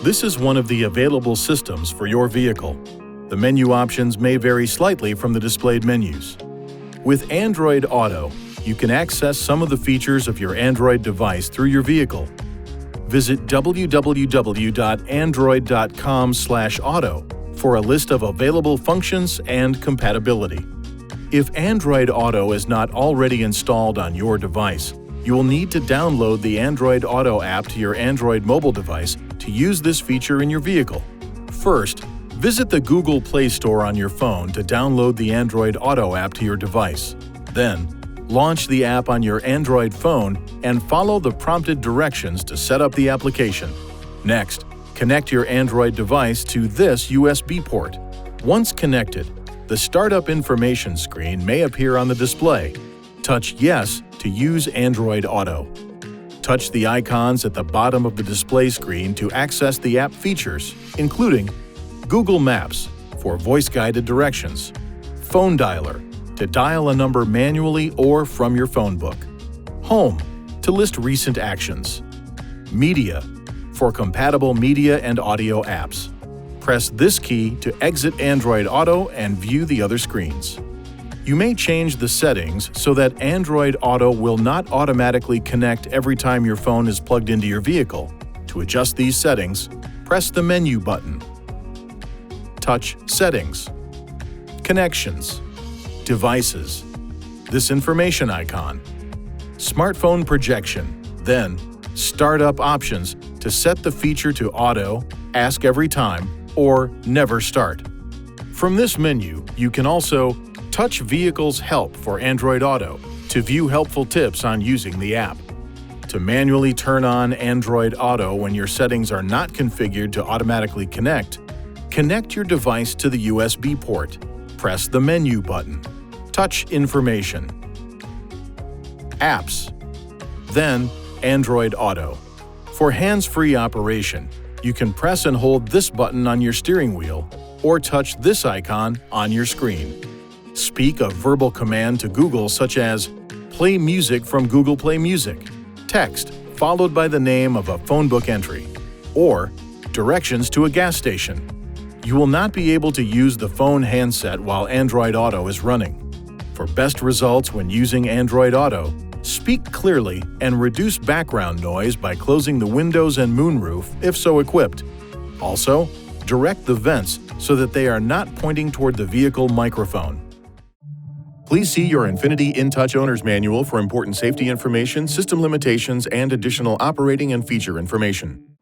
This is one of the available systems for your vehicle. The menu options may vary slightly from the displayed menus. With Android Auto, you can access some of the features of your Android device through your vehicle. Visit www.android.com/auto for a list of available functions and compatibility. If Android Auto is not already installed on your device, you will need to download the Android Auto app to your Android mobile device to use this feature in your vehicle. First, visit the Google Play Store on your phone to download the Android Auto app to your device. Then, launch the app on your Android phone and follow the prompted directions to set up the application. Next, connect your Android device to this USB port. Once connected, the startup information screen may appear on the display. Touch Yes to use Android Auto. Touch the icons at the bottom of the display screen to access the app features, including Google Maps for voice-guided directions, Phone Dialer to dial a number manually or from your phone book, Home to list recent actions, Media for compatible media and audio apps. Press this key to exit Android Auto and view the other screens. You may change the settings so that Android Auto will not automatically connect every time your phone is plugged into your vehicle. To adjust these settings, press the menu button. Touch Settings, Connections, Devices, this information icon, Smartphone Projection, then Startup Options to set the feature to Auto, Ask Every Time, or Never Start. From this menu, you can also touch Vehicles Help for Android Auto to view helpful tips on using the app. To manually turn on Android Auto when your settings are not configured to automatically connect, connect your device to the USB port. Press the menu button. Touch Information, Apps, then Android Auto. For hands-free operation, you can press and hold this button on your steering wheel or touch this icon on your screen. Speak a verbal command to Google such as Play music from Google Play Music, text followed by the name of a phone book entry, or directions to a gas station. You will not be able to use the phone handset while Android Auto is running. For best results when using Android Auto, speak clearly and reduce background noise by closing the windows and moonroof if so equipped. Also, direct the vents so that they are not pointing toward the vehicle microphone. Please see your INFINITI InTouch Owner's Manual for important safety information, system limitations, and additional operating and feature information.